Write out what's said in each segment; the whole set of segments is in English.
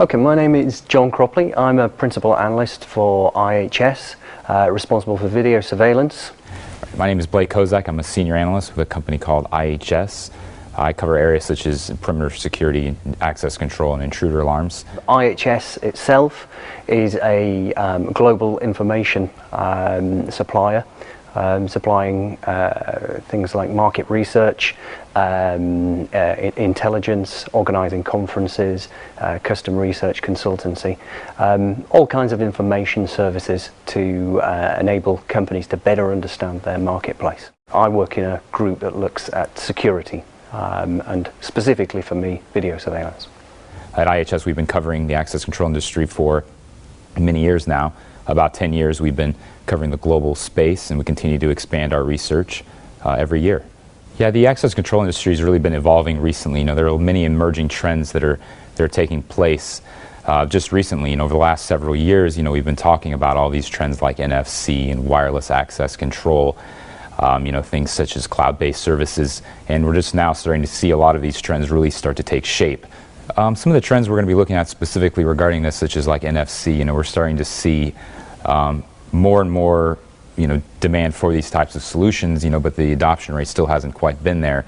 Okay, my name is John Cropley. I'm a principal analyst for IHS, responsible for video surveillance. My name is Blake Kozak. I'm a senior analyst with a company called IHS. I cover areas such as perimeter security, access control, and intruder alarms. IHS itself is a global information supplier, supplying things like market research, intelligence, organising conferences, custom research consultancy, all kinds of information services to enable companies to better understand their marketplace. I work in a group that looks at security, and specifically for me, video surveillance. At IHS, we've been covering the access control industry for many years now. About 10 years we've been covering the global space, and we continue to expand our research every year. Yeah, the access control industry has really been evolving recently. There are many emerging trends that are taking place. Just recently, over the last several years, we've been talking about all these trends like NFC and wireless access control, things such as cloud-based services, and we're just now starting to see a lot of these trends really start to take shape. Some of the trends we're going to be looking at specifically regarding this, such as like NFC, we're starting to see more and more demand for these types of solutions, but the adoption rate still hasn't quite been there.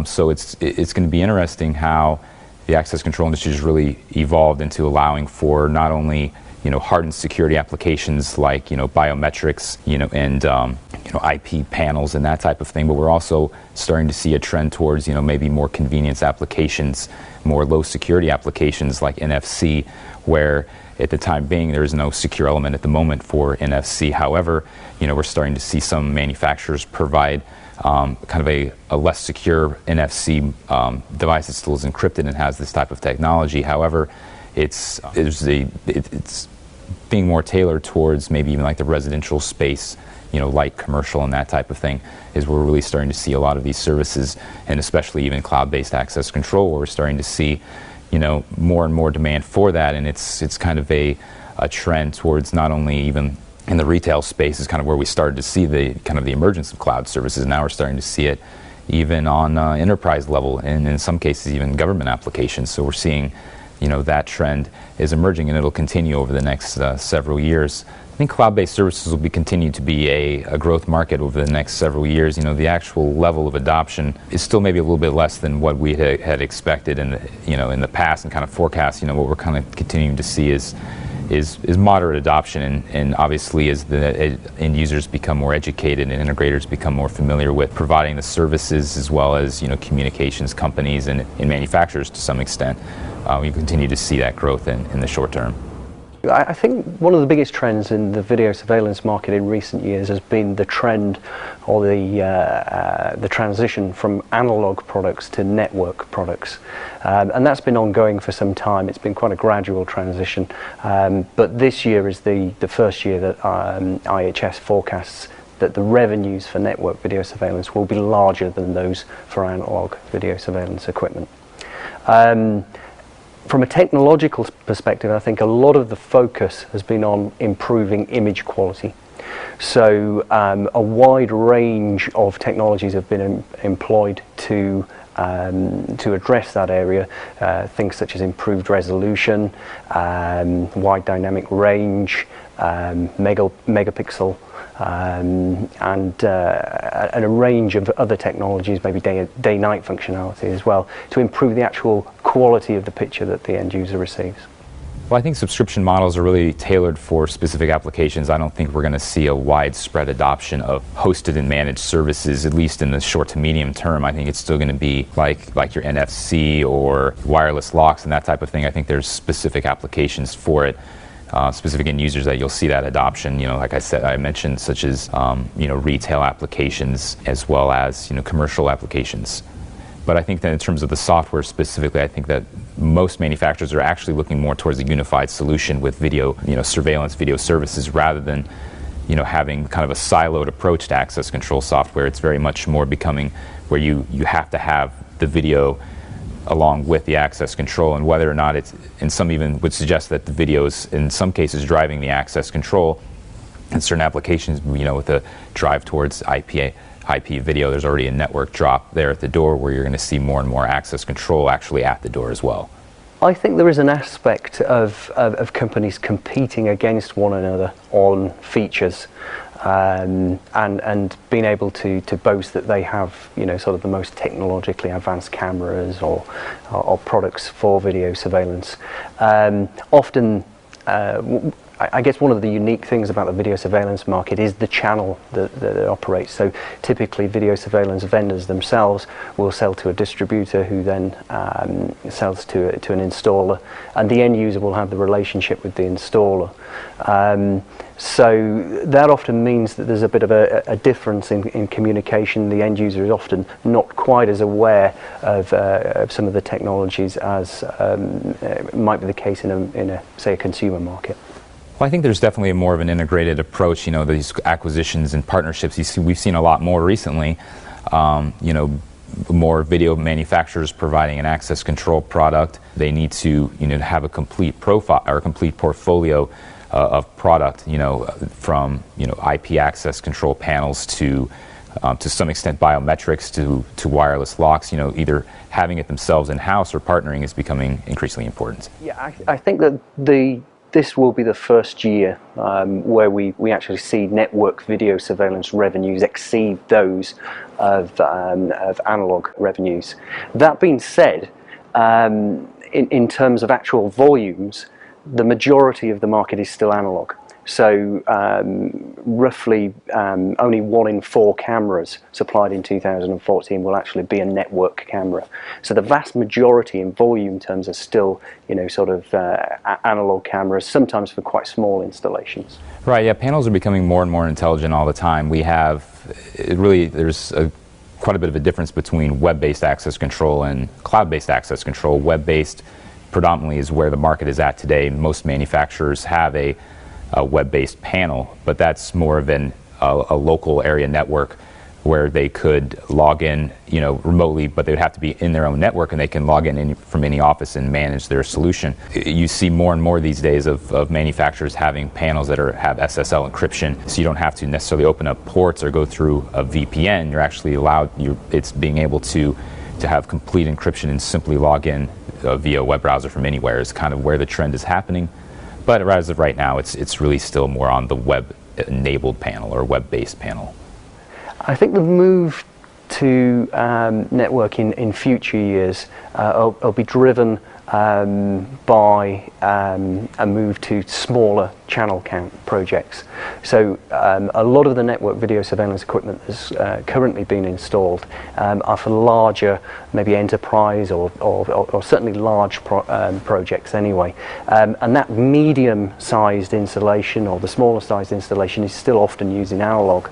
So it's going to be interesting how the access control industry has really evolved into allowing for not only hardened security applications like biometrics, and IP panels and that type of thing, but we're also starting to see a trend towards maybe more convenience applications, more low security applications like NFC, where at the time being there is no secure element at the moment for NFC. However, we're starting to see some manufacturers provide kind of a less secure NFC device that still is encrypted and has this type of technology. However, it's being more tailored towards maybe even like the residential space, light commercial and that type of thing, is where we're really starting to see a lot of these services, and especially even cloud-based access control, where we're starting to see more and more demand for that. And it's kind of a trend towards not only even in the retail space is kind of where we started to see the kind of the emergence of cloud services. Now we're starting to see it even on enterprise level, and in some cases even government applications. So we're seeing that trend is emerging, and it'll continue over the next several years. I think cloud-based services will continue to be a growth market over the next several years. The actual level of adoption is still maybe a little bit less than what we had expected in the past, and kind of forecast. What we're kind of continuing to see is moderate adoption, and obviously as the end users become more educated and integrators become more familiar with providing the services, as well as communications companies and manufacturers to some extent, we continue to see that growth in the short term. I think one of the biggest trends in the video surveillance market in recent years has been the trend, or the transition from analog products to network products, and that's been ongoing for some time. It's been quite a gradual transition, but this year is the first year that IHS forecasts that the revenues for network video surveillance will be larger than those for analog video surveillance equipment. From a technological perspective, I think a lot of the focus has been on improving image quality. So a wide range of technologies have been employed to address that area. Things such as improved resolution, wide dynamic range, megapixel, and a range of other technologies, maybe day-night functionality as well, to improve the actual quality of the picture that the end user receives. Well, I think subscription models are really tailored for specific applications. I don't think we're going to see a widespread adoption of hosted and managed services, at least in the short to medium term. I think it's still going to be like your NFC or wireless locks and that type of thing. I think there's specific applications for it, specific end users that you'll see that adoption. Like I mentioned, such as retail applications, as well as commercial applications. But I think that in terms of the software specifically, I think that most manufacturers are actually looking more towards a unified solution with video, surveillance video services, rather than, having kind of a siloed approach to access control software. It's very much more becoming where you have to have the video along with the access control, and whether or not it's, and some even would suggest that the video is in some cases driving the access control. In certain applications, with a drive towards IP video, there's already a network drop there at the door, where you're going to see more and more access control actually at the door as well. I think there is an aspect of companies competing against one another on features, and being able to boast that they have, you know, sort of the most technologically advanced cameras or products for video surveillance. Often, I guess one of the unique things about the video surveillance market is the channel that it operates. So typically video surveillance vendors themselves will sell to a distributor who then sells to an installer, and the end user will have the relationship with the installer. So that often means that there's a bit of a difference in communication. The end user is often not quite as aware of some of the technologies as might be the case in a say a consumer market. Well, I think there's definitely more of an integrated approach. You know, these acquisitions and partnerships, we've seen a lot more recently. You know, more video manufacturers providing an access control product. They need to, you know, have a complete profile or a complete portfolio of product, you know, from, you know, IP access control panels to some extent biometrics to wireless locks. You know, either having it themselves in-house or partnering is becoming increasingly important. Yeah, I think that this will be the first year where we actually see network video surveillance revenues exceed those of analog revenues. That being said, in terms of actual volumes, the majority of the market is still analog. So roughly only 1 in 4 cameras supplied in 2014 will actually be a network camera. So the vast majority in volume terms are still, you know, sort of analog cameras, sometimes for quite small installations. Right, yeah, panels are becoming more and more intelligent all the time. We have, there's quite a bit of a difference between web-based access control and cloud-based access control. Web-based predominantly is where the market is at today. Most manufacturers have a web-based panel, but that's more of a local area network where they could log in, you know, remotely, but they would have to be in their own network, and they can log in from any office and manage their solution. You see more and more these days of manufacturers having panels that have SSL encryption, so you don't have to necessarily open up ports or go through a VPN. You're actually allowed, it's being able to have complete encryption and simply log in via a web browser from anywhere is kind of where the trend is happening. But as of right now, it's really still more on the web-enabled panel or web-based panel. I think the move to networking in future years will be driven by a move to smaller channel count projects. So a lot of the network video surveillance equipment that's currently being installed are for larger, maybe enterprise or certainly large projects anyway. And that medium-sized installation or the smaller-sized installation is still often using analog.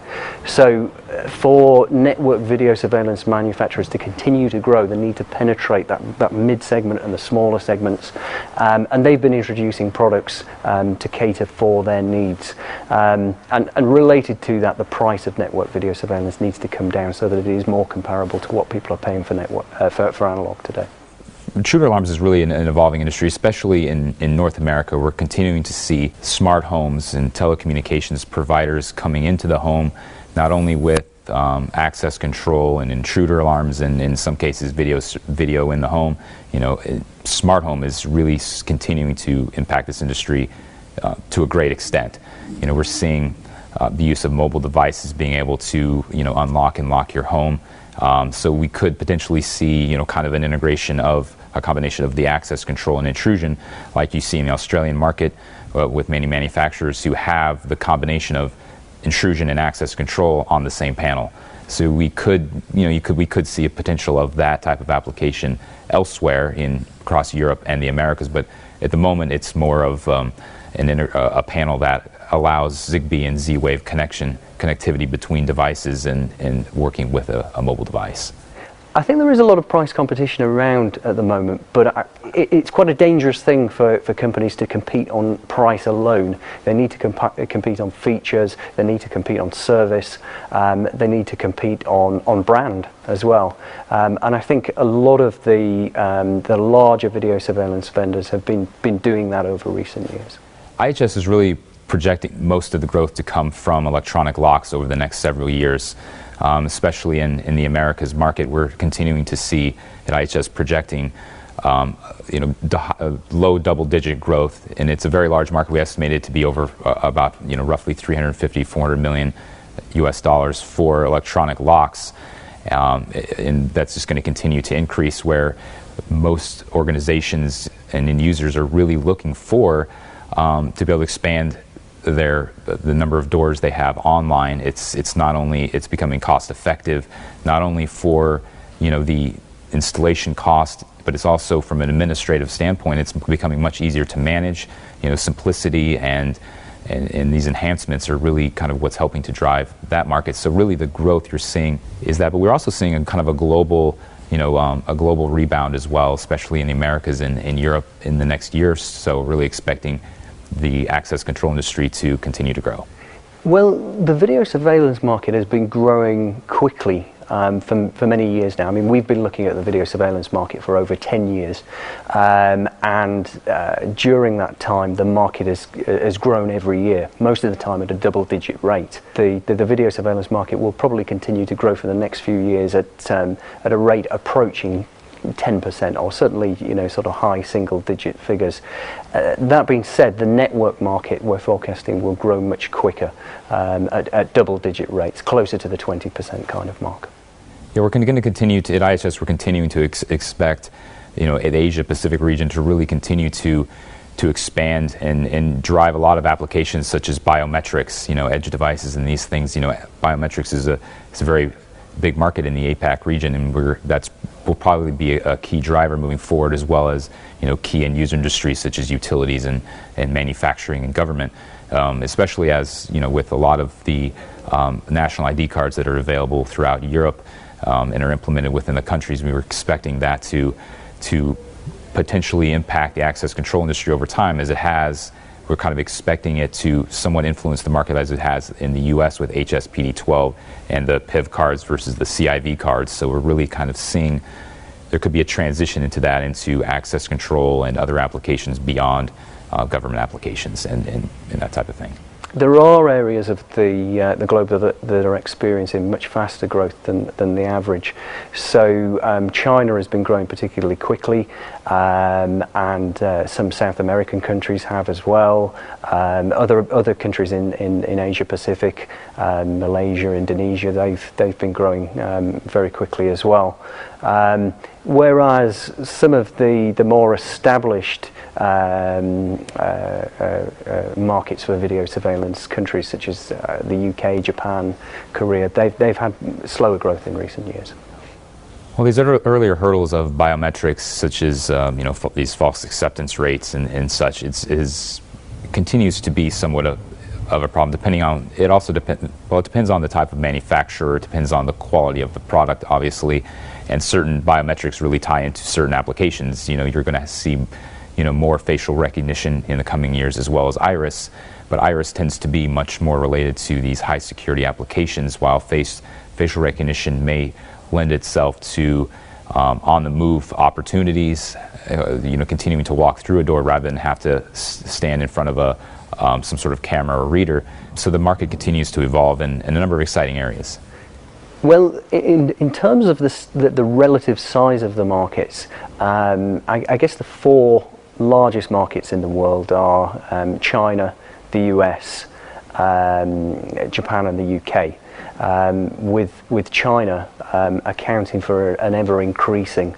So for network video surveillance manufacturers to continue to grow, they need to penetrate that mid-segment and the smaller segments. And they've been introducing products to cater for their needs. And related to that, the price of network video surveillance needs to come down so that it is more comparable to what people are paying for network for analog today. Intruder alarms is really an evolving industry, especially in North America. We're continuing to see smart homes and telecommunications providers coming into the home, not only with access control and intruder alarms, and in some cases video in the home. You know, smart home is really continuing to impact this industry to a great extent. You know, we're seeing the use of mobile devices being able to, you know, unlock and lock your home. So we could potentially see, you know, kind of an integration of a combination of the access control and intrusion, like you see in the Australian market with many manufacturers who have the combination of intrusion and access control on the same panel. So we could, you know, we could see a potential of that type of application elsewhere across Europe and the Americas. But at the moment, it's more of a panel that allows Zigbee and Z-Wave connectivity between devices and working with a mobile device. I think there is a lot of price competition around at the moment, but it's quite a dangerous thing for companies to compete on price alone. They need to compete on features, they need to compete on service, they need to compete on brand as well. And I think a lot of the larger video surveillance vendors have been doing that over recent years. IHS is really projecting most of the growth to come from electronic locks over the next several years. Especially in the Americas market, we're continuing to see at IHS projecting low double-digit growth, and it's a very large market. We estimate it to be over about roughly 350, 400 million US dollars for electronic locks, and that's just going to continue to increase, where most organizations and end users are really looking for to be able to expand the number of doors they have online. It's not only it's becoming cost effective, not only for the installation cost, but it's also from an administrative standpoint, it's becoming much easier to manage. Simplicity and these enhancements are really kind of what's helping to drive that market. So really the growth you're seeing is that, but we're also seeing a kind of a global rebound as well, especially in the Americas and in Europe in the next year or so, really expecting the access control industry to continue to grow. Well, the video surveillance market has been growing quickly for many years now. I mean, we've been looking at the video surveillance market for over 10 years, and during that time the market has grown every year, most of the time at a double-digit rate. The video surveillance market will probably continue to grow for the next few years at a rate approaching 10%, or certainly sort of high single-digit figures. That being said, the network market we're forecasting will grow much quicker, at double-digit rates, closer to the 20% kind of mark. Yeah, we're going to continue to, at IHS, we're continuing to expect, the Asia Pacific region to really continue to expand and drive a lot of applications such as biometrics, edge devices and these things. Biometrics is a very big market in the APAC region, and will probably be a key driver moving forward, as well as key end user industries such as utilities and manufacturing and government, especially as with a lot of the national ID cards that are available throughout Europe and are implemented within the countries. We were expecting that to potentially impact the access control industry over time, as it has. We're kind of expecting it to somewhat influence the market as it has in the US with HSPD-12 and the PIV cards versus the CIV cards. So we're really kind of seeing there could be a transition into access control and other applications beyond government applications and that type of thing. There are areas of the globe that are experiencing much faster growth than the average. So China has been growing particularly quickly, and some South American countries have as well. Other countries in Asia Pacific, Malaysia, Indonesia, they've been growing very quickly as well. Whereas some of the more established markets for video surveillance, countries such as the UK, Japan, Korea, they've had slower growth in recent years. Well, these earlier hurdles of biometrics, such as these false acceptance rates and such, it continues to be somewhat of a problem. Depending on it, also it depends on the type of manufacturer. It depends on the quality of the product, obviously, and certain biometrics really tie into certain applications. You're going to see more facial recognition in the coming years, as well as iris, but iris tends to be much more related to these high security applications, while facial recognition may lend itself to on the move opportunities, continuing to walk through a door rather than have to stand in front of some sort of camera or reader. So the market continues to evolve in a number of exciting areas. Well, in terms of the relative size of the markets, I guess the four largest markets in the world are China, the US, Japan and the UK, with China accounting for an ever-increasing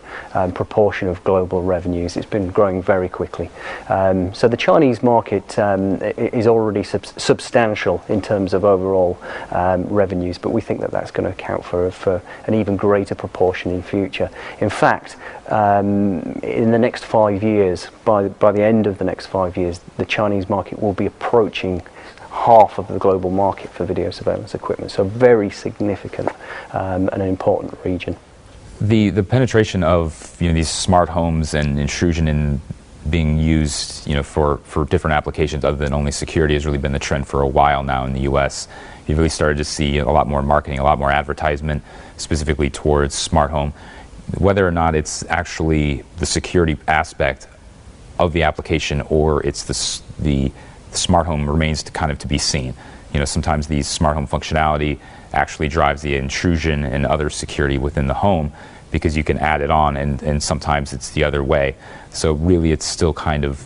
proportion of global revenues. It's been growing very quickly. So the Chinese market is already substantial in terms of overall revenues, but we think that that's going to account for an even greater proportion in future. In fact, in the next 5 years, by the end of the next 5 years, the Chinese market will be approaching half of the global market for video surveillance equipment, so very significant and an important region. The penetration of these smart homes and intrusion in being used for different applications other than only security has really been the trend for a while now in the US. You've really started to see a lot more marketing, a lot more advertisement specifically towards smart home. Whether or not it's actually the security aspect of the application or it's the smart home remains to be seen. Sometimes the smart home functionality actually drives the intrusion and other security within the home. because you can add it on, and sometimes it's the other way. So really it's still kind of,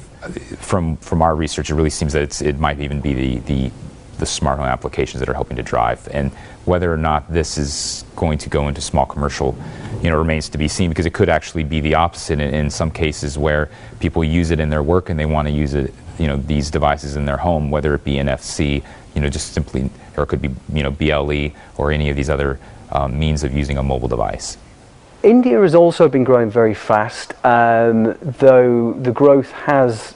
from our research, it really seems that it might even be the smart home applications that are helping to drive. And whether or not this is going to go into small commercial, remains to be seen, because it could actually be the opposite in some cases where people use it in their work and they want to use it, these devices in their home, whether it be NFC, just simply, or it could be, BLE or any of these other means of using a mobile device. India has also been growing very fast, though the growth has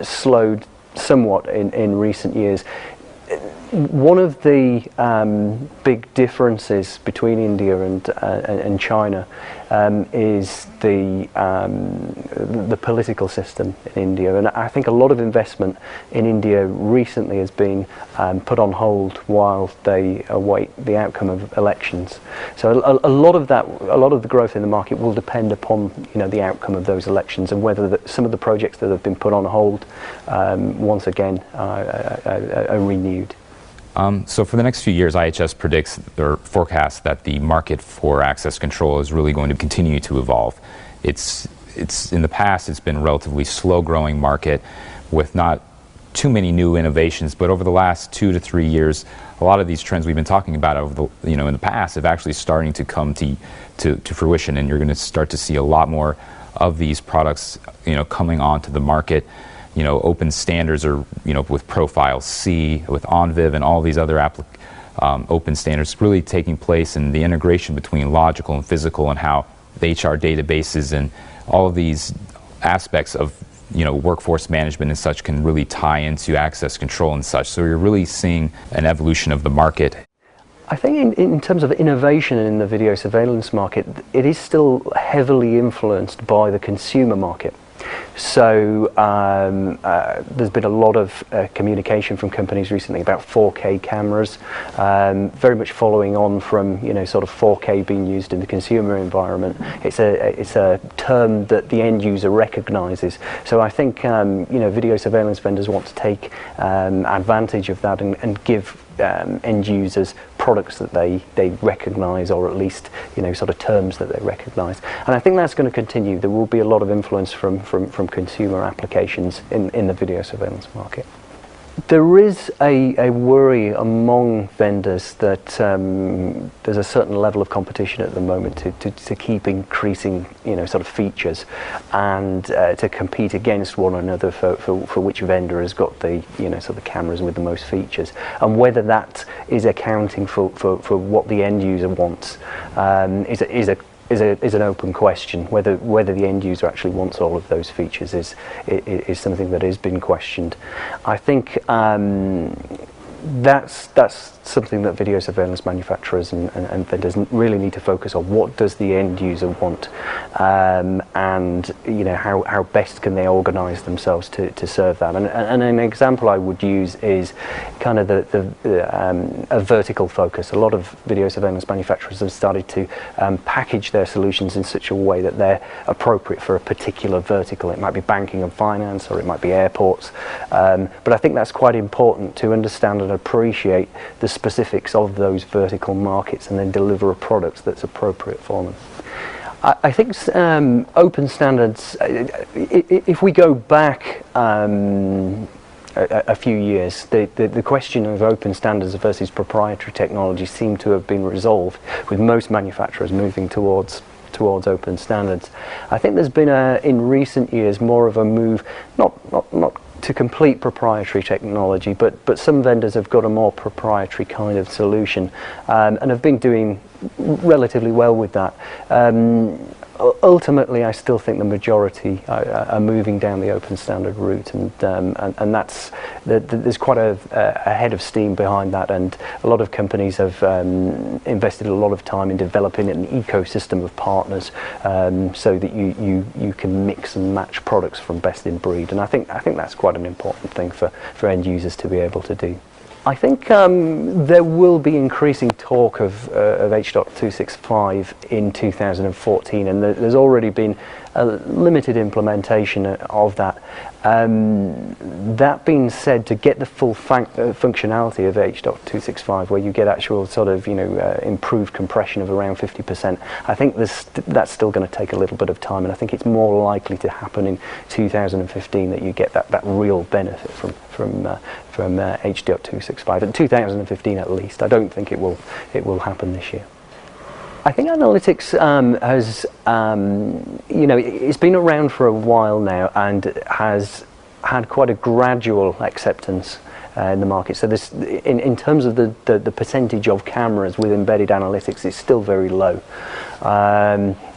slowed somewhat in recent years. One of the big differences between India and China is the political system in India, and I think a lot of investment in India recently has been put on hold while they await the outcome of elections. So a lot of the growth in the market will depend upon the outcome of those elections, and whether some of the projects that have been put on hold once again are renewed. So for the next few years, IHS predicts or forecasts that the market for access control is really going to continue to evolve. It's in the past, it's been a relatively slow-growing market with not too many new innovations, but over the last 2 to 3 years, a lot of these trends we've been talking about over the, in the past have actually starting to come to fruition, and you're going to start to see a lot more of these products, coming onto the market. Open standards, or with Profile C, with OnViv, and all these other open standards really taking place, and the integration between logical and physical, and how the HR databases and all of these aspects of workforce management and such can really tie into access control and such. So you're really seeing an evolution of the market. I think in terms of innovation in the video surveillance market, it is still heavily influenced by the consumer market. So there's been a lot of communication from companies recently about 4K cameras, very much following on from sort of 4K being used in the consumer environment. It's a term that the end user recognizes. So I think video surveillance vendors want to take advantage of that and give end users products that they recognize, or at least sort of terms that they recognize. And I think that's going to continue. There will be a lot of influence from consumer applications in the video surveillance market. There is a worry among vendors that there's a certain level of competition at the moment to keep increasing sort of features, and to compete against one another for which vendor has got the sort of cameras with the most features, and whether that is accounting for what the end user wants is an open question. Whether the end user actually wants all of those features is something that has been questioned. I think that's something that video surveillance manufacturers and vendors really need to focus on. What does the end user want, and how best can they organize themselves to serve that. And an example I would use is kind of a vertical focus. A lot of video surveillance manufacturers have started to package their solutions in such a way that they're appropriate for a particular vertical. It might be banking and finance, or it might be airports, but I think that's quite important to understand and appreciate the specifics of those vertical markets, and then deliver a product that's appropriate for them. I think open standards, if we go back a few years, the question of open standards versus proprietary technology seemed to have been resolved, with most manufacturers moving towards open standards. I think there's been in recent years more of a move, not to complete proprietary technology, but some vendors have got a more proprietary kind of solution, and have been doing relatively well with that. Ultimately, I still think the majority are moving down the open standard route, and that's there's quite a head of steam behind that, and a lot of companies have invested a lot of time in developing an ecosystem of partners, so that you can mix and match products from best in breed, and I think that's quite an important thing for end users to be able to do. I think there will be increasing talk of H.265 in 2014, and there's already been a limited implementation of that. That being said, to get the full functionality of H.265, where you get actual sort of improved compression of around 50%, I think that's still going to take a little bit of time, and I think it's more likely to happen in 2015 that you get that real benefit from H.265 in 2015 at least. I don't think it will happen this year. I think analytics has, it's been around for a while now and has had quite a gradual acceptance in the market. So this, in terms of the percentage of cameras with embedded analytics, it's still very low.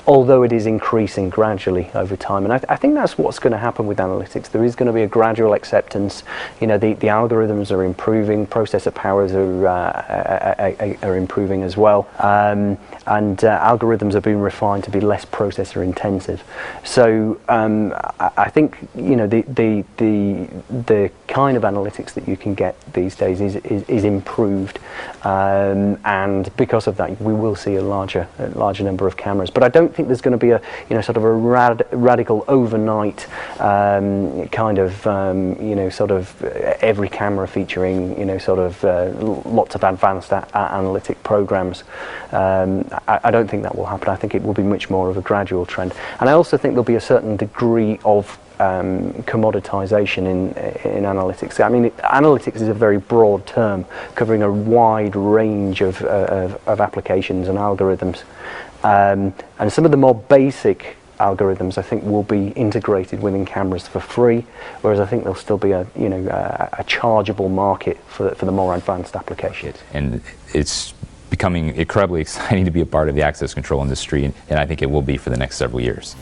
Although it is increasing gradually over time, and I think that's what's going to happen with analytics. There is going to be a gradual acceptance. The algorithms are improving, processor powers are improving as well, and algorithms are being refined to be less processor intensive. So I think the kind of analytics that you can get these days is improved, and because of that, we will see a larger number of cameras. But I don't think there's going to be a sort of a radical overnight kind of sort of every camera featuring lots of advanced analytic programs. I don't think that will happen. I think it will be much more of a gradual trend, and I also think there'll be a certain degree of commoditization in analytics. I mean, analytics is a very broad term covering a wide range of applications and algorithms, and some of the more basic algorithms I think will be integrated within cameras for free, whereas I think there'll still be a chargeable market for the more advanced applications. And it's becoming incredibly exciting to be a part of the access control industry, and I think it will be for the next several years.